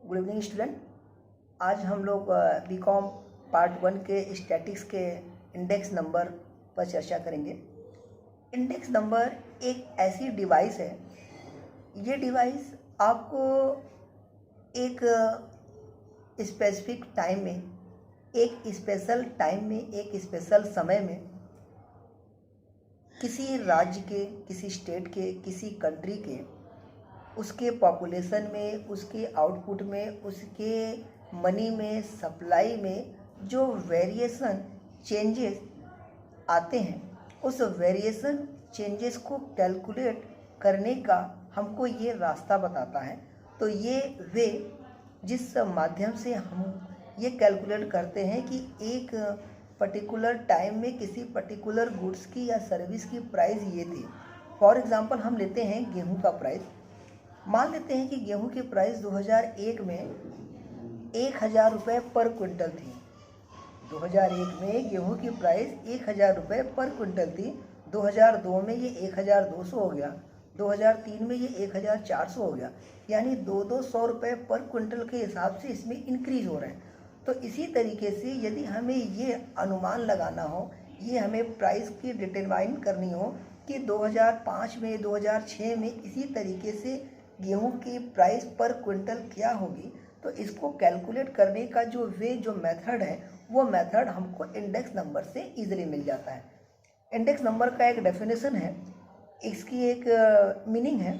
Good evening student. आज हम लोग बीकॉम पार्ट 1 के स्टैटिक्स के इंडेक्स नंबर पर चर्चा करेंगे। इंडेक्स नंबर एक ऐसी डिवाइस है, ये डिवाइस आपको एक स्पेसिफिक टाइम में, एक स्पेशल टाइम में, एक स्पेशल समय में किसी राज्य के, किसी स्टेट के, किसी कंट्री के, उसके पॉपुलेशन में, उसके आउटपुट में, उसके मनी में, सप्लाई में जो वेरिएशन चेंजेस आते हैं, उस वेरिएशन चेंजेस को कैलकुलेट करने का हमको ये रास्ता बताता है। तो ये वे जिस माध्यम से हम ये कैलकुलेट करते हैं कि एक पर्टिकुलर टाइम में किसी पर्टिकुलर गुड्स की या सर्विस की प्राइस ये थी। फॉर एग्जांपल हम लेते हैं गेहूं का प्राइस। मान लेते हैं कि गेहूं की प्राइस 2001 में 1000 रुपये पर क्विंटल थी। 2001 में गेहूं की प्राइस 1000 रुपये पर क्विंटल थी। 2002 में ये 1200 हो गया, 2003 में ये 1400 हो गया, यानी 200 रुपये पर क्विंटल के हिसाब से इसमें इंक्रीज हो रहे हैं। तो इसी तरीके से यदि हमें ये अनुमान लगाना हो, ये हमें प्राइस की डिटरमाइन करनी हो कि 2005 में, 2006 में इसी तरीके से गेहूं की प्राइस पर क्विंटल क्या होगी, तो इसको कैलकुलेट करने का जो मेथड है, वो मेथड हमको इंडेक्स नंबर से इजीली मिल जाता है। इंडेक्स नंबर का एक डेफिनेशन है, इसकी एक मीनिंग है।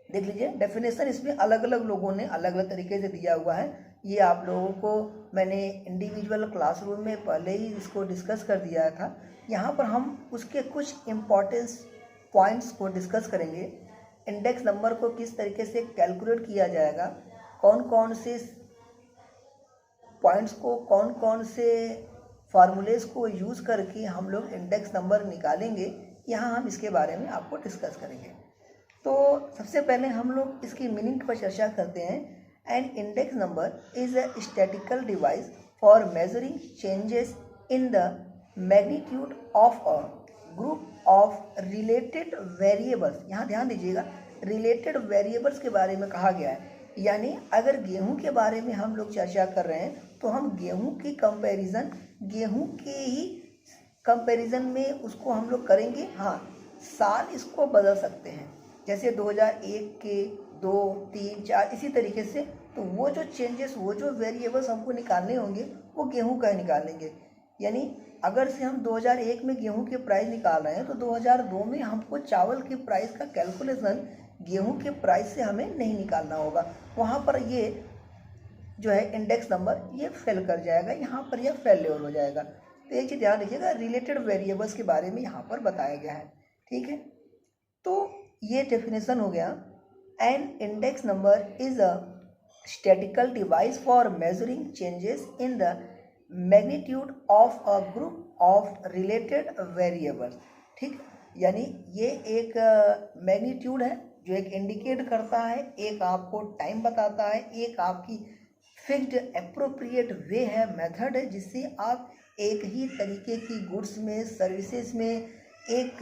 देख लीजिए डेफिनेशन, इसमें अलग अलग लोगों ने अलग अलग तरीके से दिया हुआ है। ये आप लोगों को मैंने इंडिविजुअल क्लासरूम में पहले ही इसको डिस्कस कर दिया था। यहाँ पर हम उसके कुछ इम्पोर्टेंस पॉइंट्स को डिस्कस करेंगे। इंडेक्स नंबर को किस तरीके से कैलकुलेट किया जाएगा, कौन कौन से पॉइंट्स को, कौन कौन से फार्मूलेज को यूज़ करके हम लोग इंडेक्स नंबर निकालेंगे, यहाँ हम इसके बारे में आपको डिस्कस करेंगे। तो सबसे पहले हम लोग इसकी मीनिंग पर चर्चा करते हैं। An index number is a statical device for measuring changes in the magnitude of a group of related variables. यहाँ ध्यान दीजिएगा, रिलेटेड वेरिएबल्स के बारे में कहा गया है। यानी अगर गेहूं के बारे में हम लोग चर्चा कर रहे हैं तो हम गेहूं की कंपैरिजन, गेहूं के ही कंपैरिजन में उसको हम लोग करेंगे। हाँ, साल इसको बदल सकते हैं, जैसे 2001 के 2, 3, 4 इसी तरीके से। तो वो जो चेंजेस, वो जो वेरिएबल्स हमको निकालने होंगे, वो गेहूं का निकालेंगे। यानी अगर से हम 2001 में गेहूं की प्राइस निकाल रहे हैं तो 2002 में हमको चावल की प्राइस का कैलकुलेशन गेहूं के प्राइस से हमें नहीं निकालना होगा। वहाँ पर ये जो है इंडेक्स नंबर ये फेल कर जाएगा, यहाँ पर यह फेल्योर हो जाएगा। तो एक चीज़ ध्यान रखिएगा, रिलेटेड वेरिएबल्स के बारे में यहाँ पर बताया गया है। ठीक है, तो ये डेफिनेशन हो गया। An index number is a statical device for measuring changes in the magnitude of a group of related variables. ठीक, यानी ये एक मैग्नीट्यूड है जो एक इंडिकेट करता है, एक आपको टाइम बताता है, एक आपकी फिक्स्ड एप्रोप्रिएट वे है, मेथड है, जिससे आप एक ही तरीके की गुड्स में, सर्विसेज में, एक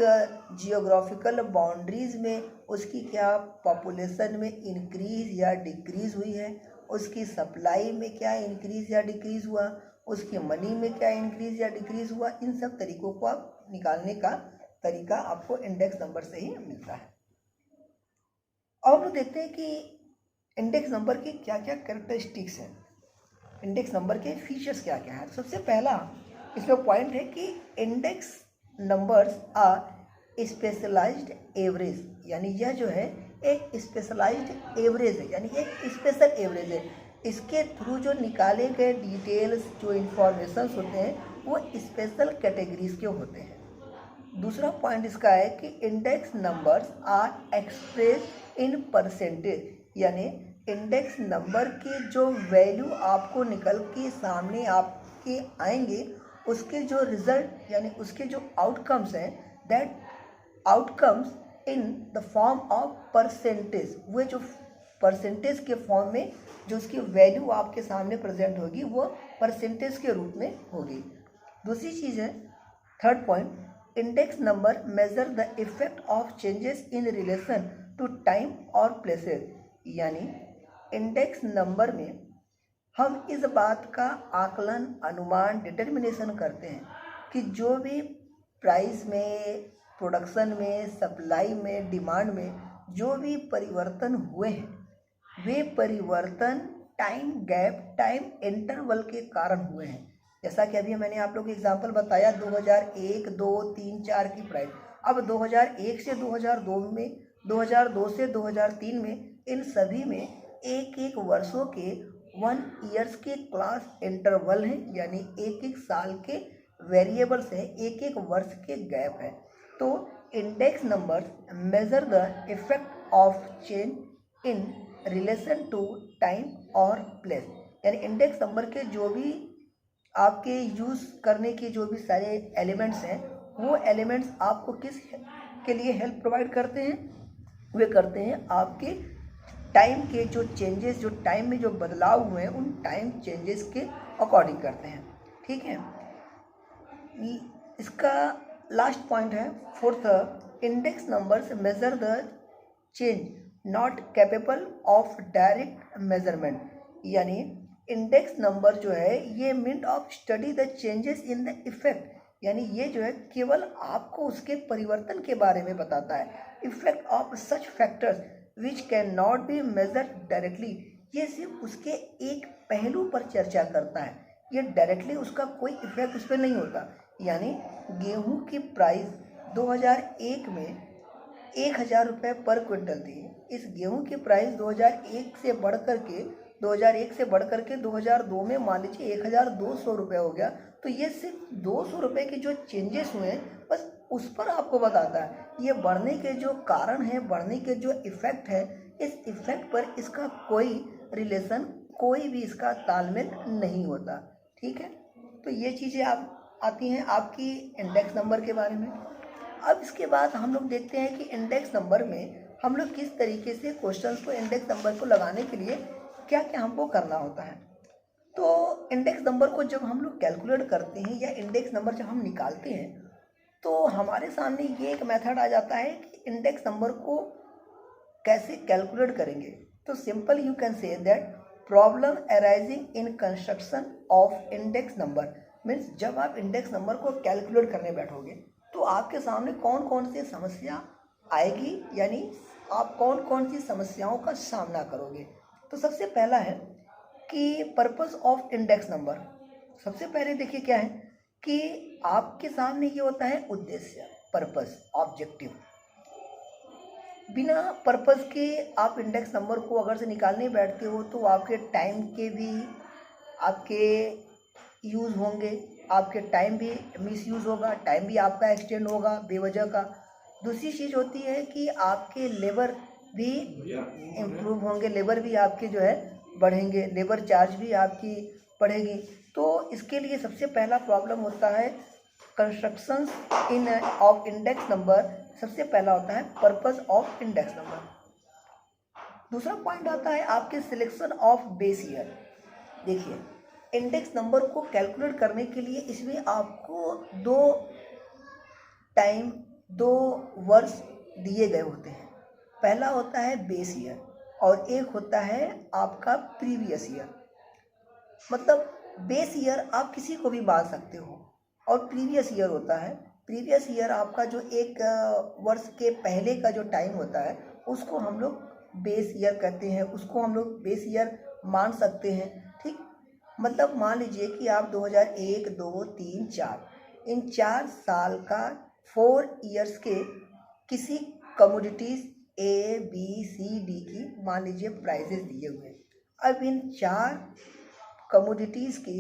जियोग्राफिकल बाउंड्रीज में उसकी क्या पॉपुलेशन में इंक्रीज या डिक्रीज हुई है, उसकी सप्लाई में क्या इंक्रीज या डिक्रीज हुआ, उसकी मनी में क्या इंक्रीज या डिक्रीज हुआ, इन सब तरीकों को आप निकालने का तरीका आपको इंडेक्स नंबर से ही मिलता है। अब हम लोग देखते हैं कि इंडेक्स नंबर की क्या क्या कैरेक्टरिस्टिक्स हैं, इंडेक्स नंबर के फीचर्स क्या क्या है। सबसे पहला इसमें पॉइंट है कि index numbers are specialised average. यानी यह जो है एक स्पेशलाइज्ड एवरेज है, यानी एक स्पेशल एवरेज है। इसके थ्रू जो निकाले गए डिटेल्स, जो इंफॉर्मेशंस होते हैं, वो स्पेशल कैटेगरीज के होते हैं। दूसरा पॉइंट इसका है कि index numbers are express in percentage. यानी इंडेक्स नंबर की जो वैल्यू आपको निकल के सामने आपके आएंगे, उसके जो रिजल्ट यानी उसके जो आउटकम्स हैं, that outcomes in the form of percentage, वो जो परसेंटेज के फॉर्म में जो उसकी वैल्यू आपके सामने प्रेजेंट होगी, वो परसेंटेज के रूप में होगी। दूसरी चीज़ है, third point, index number measure the effect of changes in relation to time और प्लेसेस। यानी इंडेक्स नंबर में हम इस बात का आकलन, अनुमान, डिटर्मिनेशन करते हैं कि जो भी प्राइस में, प्रोडक्शन में, सप्लाई में, डिमांड में जो भी परिवर्तन हुए हैं वे परिवर्तन टाइम गैप, टाइम इंटरवल के कारण हुए हैं। जैसा कि अभी मैंने आप लोगों को एग्जांपल बताया 2001, 2, 3, 4 की प्राइस। अब 2001 से 2002 में, 2002 से 2003 में, इन सभी में एक एक वर्षों के 1 ईयर्स के क्लास इंटरवल हैं, यानी एक एक साल के वेरिएबल्स हैं, एक एक वर्ष के गैप है। तो index number measure the effect of change in relation to time और प्लेस, यानी इंडेक्स नंबर के जो भी आपके यूज़ करने के जो भी सारे एलिमेंट्स हैं वो एलिमेंट्स आपको किस के लिए हेल्प प्रोवाइड करते हैं? वे करते हैं आपके टाइम के जो चेंजेस, जो टाइम में जो बदलाव हुए हैं उन टाइम चेंजेस के अकॉर्डिंग करते हैं। ठीक है, इसका लास्ट पॉइंट है fourth, index numbers measure the change not capable of direct measurement, यानी इंडेक्स नंबर जो है ये mean of study the changes in the effect, यानी ये जो है केवल आपको उसके परिवर्तन के बारे में बताता है। Effect of such factors which can not be measure directly, ये सिर्फ उसके एक पहलू पर चर्चा करता है, ये डायरेक्टली उसका कोई इफेक्ट उस पर नहीं होता। यानी गेहूं की प्राइस 2001 में 1000 रुपये पर क्विंटल थी। इस गेहूं की प्राइस 2001 से बढ़ कर के 2002 में मान लीजिए 1200 रुपये हो गया। तो ये सिर्फ 200 रुपये के जो चेंजेस हुए हैं बस उस पर आपको बताता है। ये बढ़ने के जो कारण है, बढ़ने के जो इफ़ेक्ट है, इस इफ़ेक्ट पर इसका कोई रिलेशन, कोई भी इसका तालमेल नहीं होता। ठीक है, तो ये चीज़ें आप आती हैं आपकी इंडेक्स नंबर के बारे में। अब इसके बाद हम लोग देखते हैं कि इंडेक्स नंबर में हम लोग किस तरीके से क्वेश्चंस को, इंडेक्स नंबर को लगाने के लिए क्या क्या हमको करना होता है। तो इंडेक्स नंबर को जब हम लोग कैलकुलेट करते हैं या इंडेक्स नंबर जब हम निकालते हैं तो हमारे सामने ये एक मेथड आ जाता है कि इंडेक्स नंबर को कैसे कैलकुलेट करेंगे। तो simple you can say that problem arising in construction of index number means जब आप इंडेक्स नंबर को कैलकुलेट करने बैठोगे तो आपके सामने कौन कौन सी समस्या आएगी, यानी आप कौन कौन सी समस्याओं का सामना करोगे। तो सबसे पहला है कि पर्पस ऑफ इंडेक्स नंबर। सबसे पहले देखिए क्या है कि आपके सामने ये होता है उद्देश्य, पर्पस, ऑब्जेक्टिव। बिना पर्पस के आप इंडेक्स नंबर को अगर से निकालने बैठते हो तो आपके टाइम के भी आपके यूज़ होंगे, आपके टाइम भी मिसयूज़ होगा, टाइम भी आपका एक्सटेंड होगा बेवजह का। दूसरी चीज़ होती है कि आपके लेबर भी इम्प्रूव होंगे, लेबर भी आपके जो है बढ़ेंगे, लेबर चार्ज भी आपकी बढ़ेगी। तो इसके लिए सबसे पहला प्रॉब्लम होता है constructions in of index number. सबसे पहला होता है पर्पस ऑफ इंडेक्स नंबर। दूसरा पॉइंट आता है आपके सिलेक्शन ऑफ बेस ईयर। देखिए इंडेक्स नंबर को कैलकुलेट करने के लिए इसमें आपको दो वर्ष दिए गए होते हैं। पहला होता है बेस ईयर और एक होता है आपका प्रीवियस ईयर। मतलब बेस ईयर आप किसी को भी मान सकते हो और प्रीवियस ईयर होता है, प्रीवियस ईयर आपका जो एक वर्ष के पहले का जो टाइम होता है उसको हम लोग बेस ईयर कहते हैं, उसको हम लोग बेस ईयर मान सकते हैं। ठीक, मतलब मान लीजिए कि आप 2001, 2, 3, 4 इन 4 साल का 4 ईयर्स के किसी commodities A, B, C, D की मान लीजिए प्राइजेस दिए हुए। अब इन 4 कमोडिटीज़ के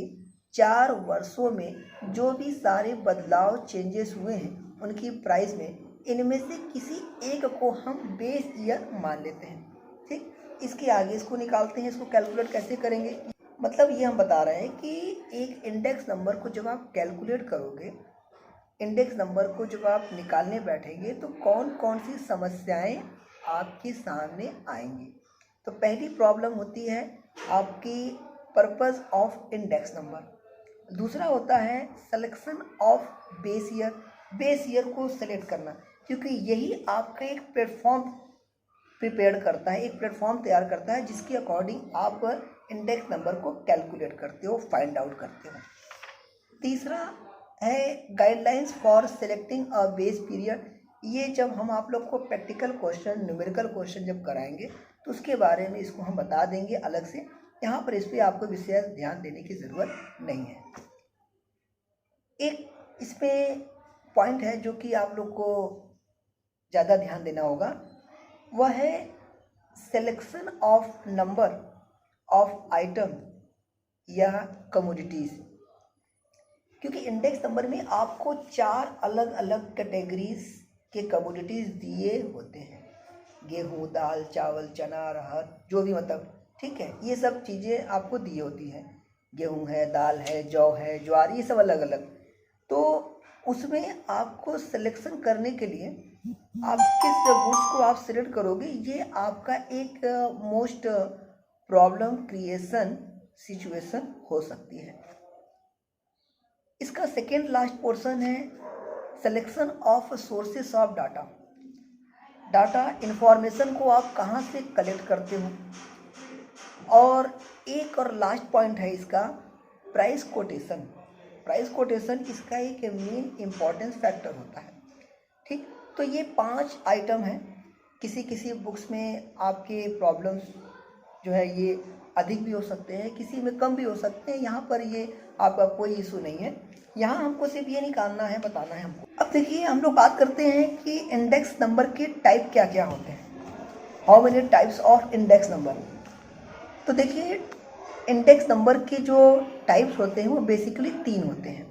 4 वर्षों में जो भी सारे बदलाव, चेंजेस हुए हैं उनकी प्राइस में, इनमें से किसी एक को हम बेस ईयर मान लेते हैं। ठीक, इसके आगे इसको निकालते हैं, इसको कैलकुलेट कैसे करेंगे। मतलब ये हम बता रहे हैं कि एक इंडेक्स नंबर को जब आप कैलकुलेट करोगे, इंडेक्स नंबर को जब आप निकालने बैठेंगे तो कौन कौन सी समस्याएं आपके सामने आएंगी। तो पहली प्रॉब्लम होती है आपकी पर्पस ऑफ इंडेक्स नंबर। दूसरा होता है selection of base year. Base year को सेलेक्ट करना, क्योंकि यही आपका एक प्लेटफॉर्म प्रिपेयर करता है, एक प्लेटफॉर्म तैयार करता है जिसके अकॉर्डिंग आप इंडेक्स नंबर को कैलकुलेट करते हो, फाइंड आउट करते हो। तीसरा है guidelines for selecting a base period. ये जब हम आप लोग को प्रैक्टिकल क्वेश्चन, न्यूमेरिकल क्वेश्चन जब कराएंगे तो उसके बारे में इसको हम बता देंगे अलग से, यहाँ पर इस पर आपको विशेष ध्यान देने की ज़रूरत नहीं है। एक इसमें पॉइंट है जो कि आप लोग को ज़्यादा ध्यान देना होगा, वह है selection of number of item या कमोडिटीज़। क्योंकि इंडेक्स नंबर में आपको 4 अलग अलग कैटेगरीज के कमोडिटीज़ दिए होते हैं, गेहूँ, दाल, चावल, चना, अरहर, जो भी मतलब, ठीक है, ये सब चीज़ें आपको दी होती हैं। गेहूँ है, दाल है, जौ है, ज्वार, ये सब अलग अलग। तो उसमें आपको सिलेक्शन करने के लिए आप किस गुड्स को आप सिलेक्ट करोगे, ये आपका एक मोस्ट प्रॉब्लम क्रिएशन सिचुएशन हो सकती है। इसका सेकेंड लास्ट पोर्शन है selection of sources of data. Data information को आप कहाँ से कलेक्ट करते हो। और एक और लास्ट पॉइंट है इसका प्राइस कोटेशन। प्राइस कोटेशन इसका एक मेन इम्पॉर्टेंस फैक्टर होता है, ठीक। तो ये 5 आइटम हैं। किसी किसी बुक्स में आपके प्रॉब्लम्स जो है ये अधिक भी हो सकते हैं, किसी में कम भी हो सकते हैं। यहाँ पर ये आपका कोई इशू नहीं है, यहाँ हमको सिर्फ ये निकालना है, बताना है हमको। अब देखिए हम लोग बात करते हैं कि इंडेक्स नंबर के टाइप क्या क्या होते हैं, how many types of index number. तो देखिए इंडेक्स नंबर के जो टाइप्स होते हैं वो बेसिकली 3 होते हैं।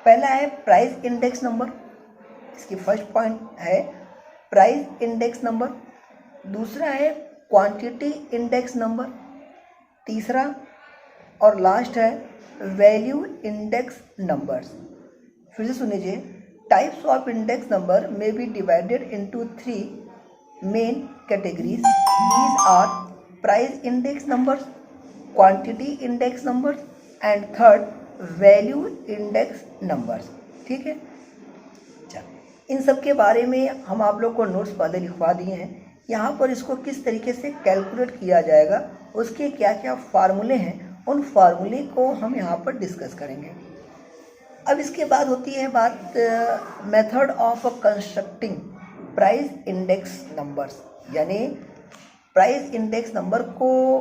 पहला है प्राइस इंडेक्स नंबर, इसकी फर्स्ट पॉइंट है प्राइस इंडेक्स नंबर। दूसरा है क्वांटिटी इंडेक्स नंबर। तीसरा और लास्ट है वैल्यू इंडेक्स नंबर्स। फिर से सुन लीजिए, types of index number may be divided into 3 main categories. These are price index numbers, quantity index numbers and third value index numbers, ठीक है। इन सब के बारे में हम आप लोग को नोट्स पहले लिखवा दिए हैं। यहाँ पर इसको किस तरीके से कैलकुलेट किया जाएगा, उसके क्या क्या फार्मूले हैं, उन फार्मूले को हम यहाँ पर डिस्कस करेंगे। अब इसके बाद होती है बात method of constructing price index numbers, यानी प्राइस इंडेक्स नंबर को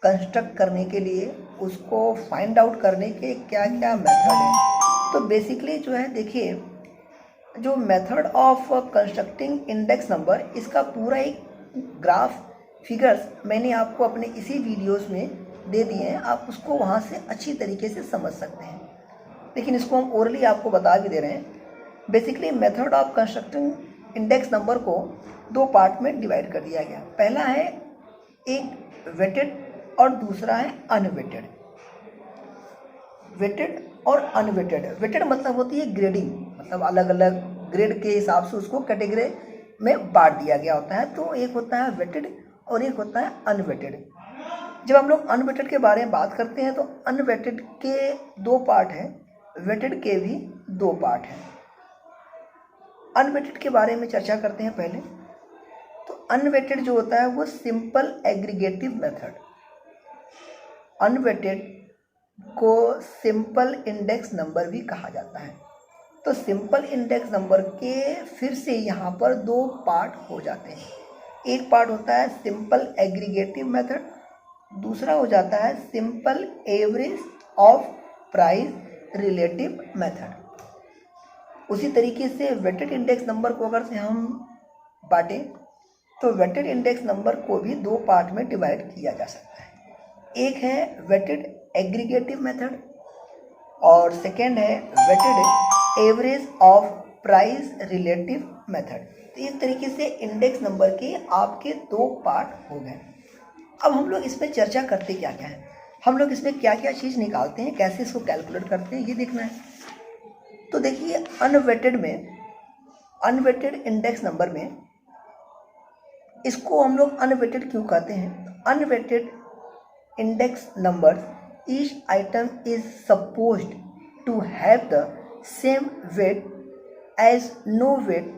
कंस्ट्रक्ट करने के लिए, उसको फाइंड आउट करने के क्या क्या मेथड हैं। तो बेसिकली जो है देखिए, जो method of constructing index number, इसका पूरा एक ग्राफ फिगर्स मैंने आपको अपने इसी वीडियोस में दे दिए हैं, आप उसको वहाँ से अच्छी तरीके से समझ सकते हैं। लेकिन इसको हम ओरली आपको बता भी दे रहे हैं। Basically method of constructing index number को 2 पार्ट में डिवाइड कर दिया गया। पहला है एक वेटेड और दूसरा है अनवेटेड। वेटेड और अनवेटेड, वेटेड मतलब होती है ग्रेडिंग, मतलब अलग अलग ग्रेड के हिसाब से उसको कैटेगरी में बांट दिया गया होता है। तो एक होता है वेटेड और एक होता है अनवेटेड। जब हम लोग अनवेटेड के बारे में बात करते हैं तो अनवेटेड के 2 पार्ट हैं, वेटेड के भी 2 पार्ट हैं। अनवेटेड के बारे में चर्चा करते हैं पहले। तो अनवेटेड जो होता है वो सिंपल एग्रीगेटिव मेथड। अनवेटेड को सिंपल इंडेक्स नंबर भी कहा जाता है। तो सिंपल इंडेक्स नंबर के फिर से यहाँ पर 2 पार्ट हो जाते हैं। एक पार्ट होता है सिंपल एग्रीगेटिव मेथड, दूसरा हो जाता है simple average of price relative method. उसी तरीके से वेटेड इंडेक्स नंबर को अगर से हम बांटें तो वेटेड इंडेक्स नंबर को भी 2 पार्ट में डिवाइड किया जा सकता है। एक है वेटेड एग्रीगेटिव मेथड और सेकेंड है weighted average of price relative method. तो इस तरीके से इंडेक्स नंबर के आपके 2 पार्ट हो गए। अब हम लोग इसमें चर्चा करते क्या क्या है, हम लोग इसमें क्या क्या चीज़ निकालते हैं, कैसे इसको कैलकुलेट करते हैं, ये देखना है। तो देखिए अनवेटेड में, अनवेटेड इंडेक्स नंबर में, इसको हम लोग अनवेटेड क्यों कहते हैं? Unweighted index number, each item is supposed to have the same weight as no weight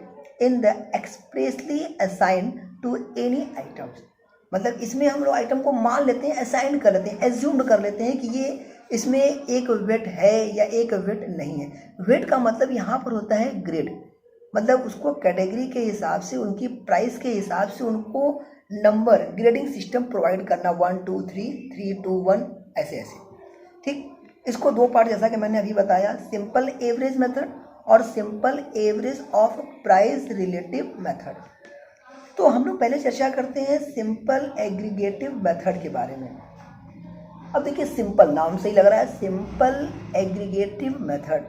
in the expressly assigned to any items. मतलब इसमें हम लोग आइटम को मान लेते हैं, असाइन कर लेते हैं, एज्यूम्ड कर लेते हैं कि ये इसमें एक वेट है या एक वेट नहीं है। वेट का मतलब यहाँ पर होता है ग्रेड, मतलब उसको कैटेगरी के हिसाब से, उनकी प्राइस के हिसाब से उनको नंबर ग्रेडिंग सिस्टम प्रोवाइड करना, 1 2 3 3 2 1 ऐसे ऐसे। ठीक, इसको दो पार्ट जैसा कि मैंने अभी बताया, सिंपल एवरेज मेथड और simple average of price relative method. तो हम लोग पहले चर्चा करते हैं सिंपल एग्रीगेटिव मेथड के बारे में। अब देखिए, सिंपल नाम से ही लग रहा है, सिंपल एग्रीगेटिव मेथड।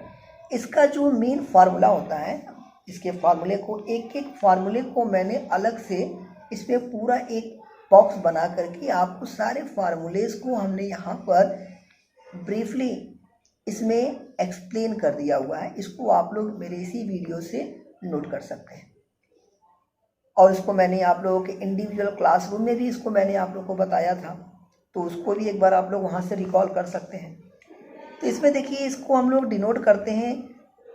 इसका जो मेन फार्मूला होता है, इसके फार्मूले को, एक एक फार्मूले को मैंने अलग से इसमें पूरा एक बॉक्स बना करके आपको सारे फार्मूलेज को हमने यहाँ पर ब्रीफली इसमें एक्सप्लेन कर दिया हुआ है। इसको आप लोग मेरे इसी वीडियो से नोट कर सकते हैं। और इसको मैंने आप लोगों के इंडिविजुअल क्लासरूम में भी इसको मैंने आप लोगों को बताया था, तो उसको भी एक बार आप लोग वहाँ से रिकॉल कर सकते हैं। तो इसमें देखिए, इसको हम लोग डिनोट करते हैं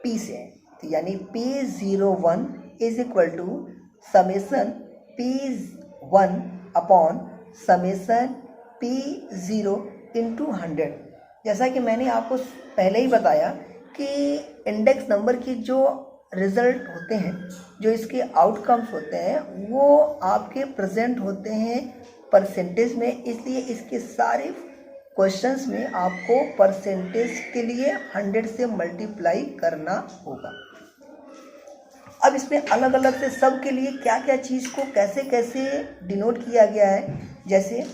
P से, तो यानी P01 is equal to summation P1 upon summation P0 into 100। जैसा कि मैंने आपको पहले ही बताया कि इंडेक्स नंबर की जो रिजल्ट होते हैं, जो इसके आउटकम्स होते हैं, वो आपके प्रेजेंट होते हैं परसेंटेज में, इसलिए इसके सारे क्वेश्चंस में आपको परसेंटेज के लिए 100 से मल्टीप्लाई करना होगा। अब इसमें अलग अलग से सब के लिए क्या क्या चीज़ को कैसे कैसे डिनोट किया गया है। जैसे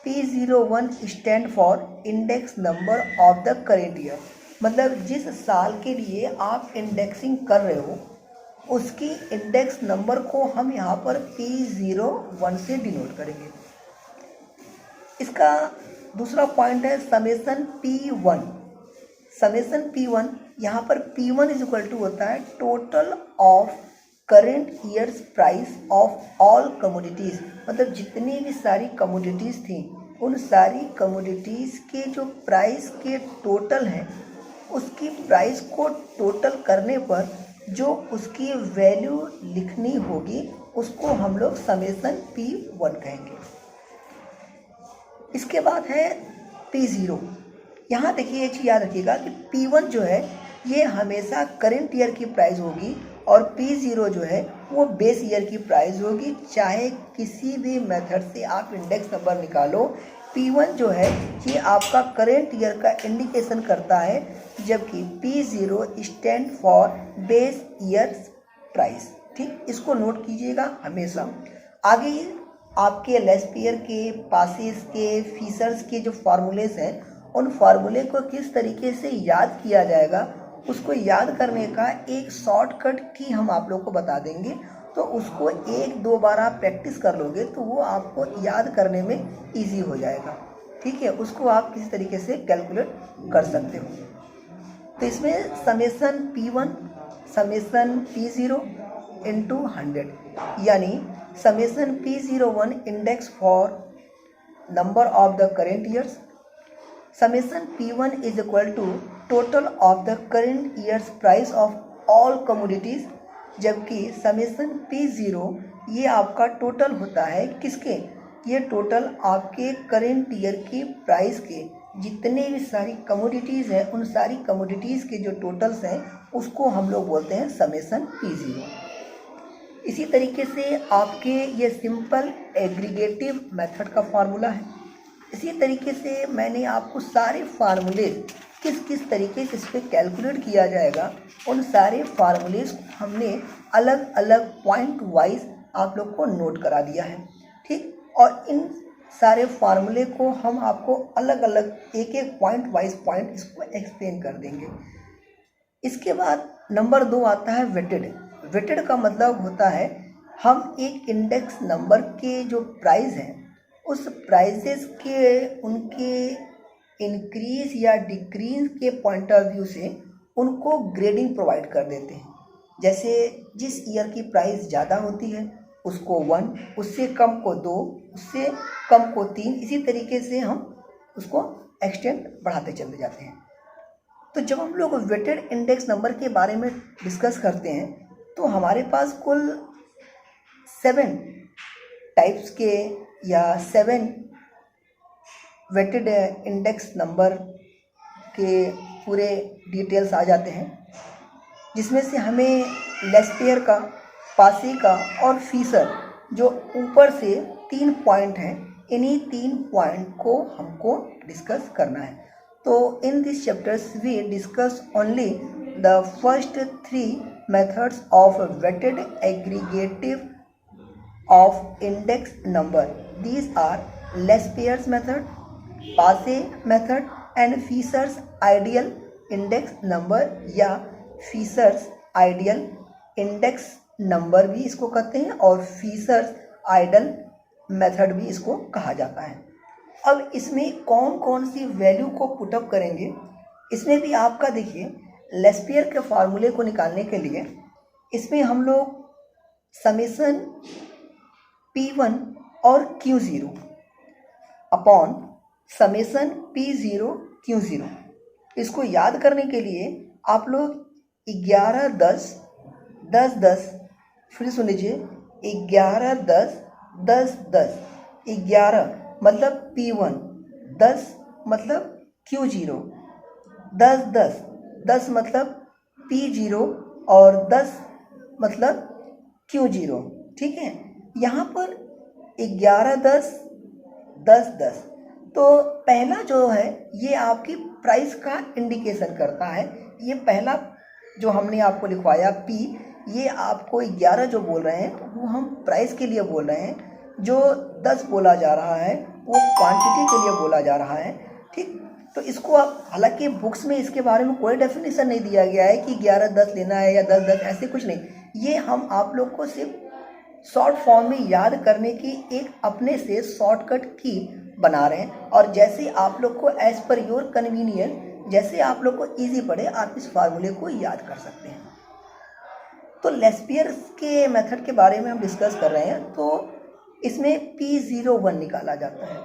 P01 stand for index number of the current year, मतलब जिस साल के लिए आप इंडेक्सिंग कर रहे हो उसकी इंडेक्स नंबर को हम यहाँ पर P01 से डिनोट करेंगे। इसका दूसरा पॉइंट है समेसन P1। समेसन P1, यहाँ पर P1 इज इक्वल टू होता है total of current years price of all commodities, मतलब जितनी भी सारी कमोडिटीज़ थी उन सारी कमोडिटीज़ के जो प्राइस के टोटल हैं, उसकी प्राइस को टोटल करने पर जो उसकी वैल्यू लिखनी होगी उसको हम लोग समेसन P1 कहेंगे। इसके बाद है P0। यहाँ देखिए, एक चीज़ याद रखिएगा कि P1 जो है ये हमेशा करेंट ईयर की प्राइस होगी और P0 जो है वो बेस ईयर की प्राइस होगी, चाहे किसी भी मेथड से आप इंडेक्स नंबर निकालो। P1 जो है ये आपका करेंट ईयर का इंडिकेशन करता है, जबकि P0 stand for base years price. ठीक, इसको नोट कीजिएगा हमेशा। आगे आपके लेस्पियर के, पासिस के, फिशर्स के जो फार्मूलेस हैं, उन फार्मूले को किस तरीके से याद किया जाएगा, उसको याद करने का एक शॉर्टकट की हम आप लोग को बता देंगे। तो उसको एक दो बार आप प्रैक्टिस कर लोगे तो वो आपको याद करने में इजी हो जाएगा। ठीक है, उसको आप किसी तरीके से कैलकुलेट कर सकते हो। तो इसमें summation P1 summation P0 into 100, यानी summation P01 index for number of the current years, summation P1 is equal to total of the current years price of all commodities, जबकि समेसन P0 ये आपका total होता है किसके, ये total आपके current year की प्राइस के जितने भी सारी कमोडिटीज़ हैं, उन सारी कमोडिटीज़ के जो टोटल्स हैं उसको हम लोग बोलते हैं समेसन P0। इसी तरीके से आपके ये सिंपल एग्रीगेटिव मेथड का फार्मूला है। इसी तरीके से मैंने आपको सारे फार्मूले किस किस तरीके से इस पर कैलकुलेट किया जाएगा, उन सारे फार्मूलेज हमने अलग अलग पॉइंट वाइज आप लोग को नोट करा दिया है। ठीक, और इन सारे फार्मूले को हम आपको अलग अलग एक एक पॉइंट वाइज पॉइंट इसको एक्सप्लेन कर देंगे। इसके बाद नंबर 2 आता है वेटेड। वेटेड का मतलब होता है हम एक इंडेक्स नंबर के जो प्राइस हैं उस प्राइसेस के उनके इंक्रीज या डिक्रीज के पॉइंट ऑफ व्यू से उनको ग्रेडिंग प्रोवाइड कर देते हैं। जैसे जिस ईयर की प्राइस ज़्यादा होती है उसको 1, उससे कम को 2, उससे कम को 3, इसी तरीके से हम उसको एक्सटेंड बढ़ाते चले जाते हैं। तो जब हम लोग वेटेड इंडेक्स नंबर के बारे में डिस्कस करते हैं तो हमारे पास कुल 7 टाइप्स के या 7 वेटेड इंडेक्स नंबर के पूरे डिटेल्स आ जाते हैं, जिसमें से हमें लेस्पियर का, पासे का और फीसर जो ऊपर से 3 पॉइंट हैं, इन्हीं 3 पॉइंट को हमको डिस्कस करना है। तो in this chapters we discuss only the first 3 methods of weighted aggregative of index number. These are Lespier's method, Passe method and Fisher's ideal index number या Fisher's ideal index number भी इसको कहते हैं और Fisher's ideal method भी इसको कहा जाता है। अब इसमें कौन कौन सी वैल्यू को पुटअप करेंगे, इसमें भी आपका देखिए लेस्पियर के फार्मूले को निकालने के लिए इसमें हम लोग समेसन P1 और Q0 upon summation P0 Q0, इसको याद करने के लिए आप लोग 11 10 10 10, फिर सुन लीजिए 11 10 10 10, 11 मतलब P1, 10 मतलब Q0, 10 10 10 मतलब P0 और 10 मतलब Q0। ठीक है, यहाँ पर 11 10 10 10, तो पहला जो है ये आपकी प्राइस का इंडिकेशन करता है। ये पहला जो हमने आपको लिखवाया P, ये आपको 11 जो बोल रहे हैं वो हम प्राइस के लिए बोल रहे हैं, जो 10 बोला जा रहा है वो क्वांटिटी के लिए बोला जा रहा है। ठीक, तो इसको आप, हालांकि बुक्स में इसके बारे में कोई डेफिनेशन नहीं दिया गया है कि 11 10 लेना है या 10 10, ऐसे कुछ नहीं। ये हम आप लोग को सिर्फ शॉर्ट फॉर्म में याद करने की एक अपने से शॉर्टकट की बना रहे हैं, और जैसे आप लोग को एज पर योर कन्वीनियंस, जैसे आप लोग को इजी पड़े आप इस फार्मूले को याद कर सकते हैं। तो लेस्पियर के मेथड के बारे में हम डिस्कस कर रहे हैं, तो इसमें P01 निकाला जाता है,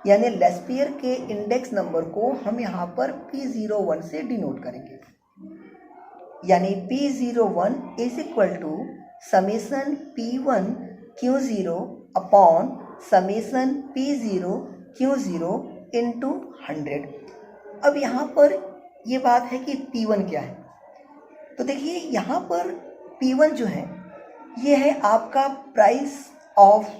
यानी लेस्पियर के इंडेक्स नंबर को हम यहाँ पर P01 से डिनोट करेंगे, यानी P01 is equal to summation P1 Q0 upon summation P0 Q0 into 100। अब यहाँ पर ये बात है कि P1 क्या है, तो देखिए यहाँ पर P1 जो है ये है आपका प्राइस ऑफ,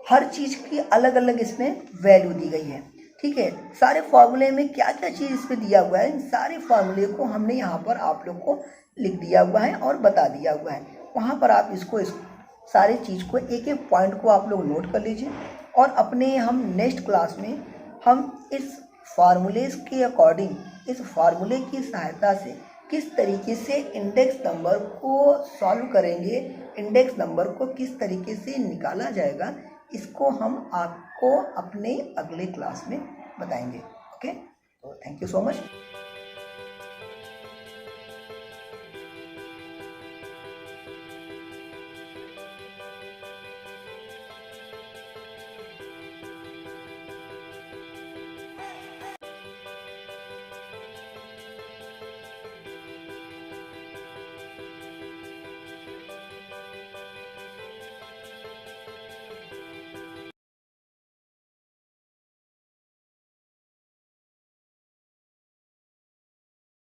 हर चीज़ की अलग अलग इसमें वैल्यू दी गई है। ठीक है, सारे फार्मूले में क्या क्या चीज़ इस पर दिया हुआ है, इन सारे फार्मूले को हमने यहाँ पर आप लोग को लिख दिया हुआ है और बता दिया हुआ है। वहाँ पर आप इसको सारी चीज़ को एक एक पॉइंट को आप लोग नोट कर लीजिए, और अपने हम नेक्स्ट क्लास में हम इस फार्मूलेस के अकॉर्डिंग, इस फार्मूले की सहायता से किस तरीके से इंडेक्स नंबर को सॉल्व करेंगे, इंडेक्स नंबर को किस तरीके से निकाला जाएगा, इसको हम आपको अपने अगले क्लास में बताएंगे। ओके, तो थैंक यू सो मच।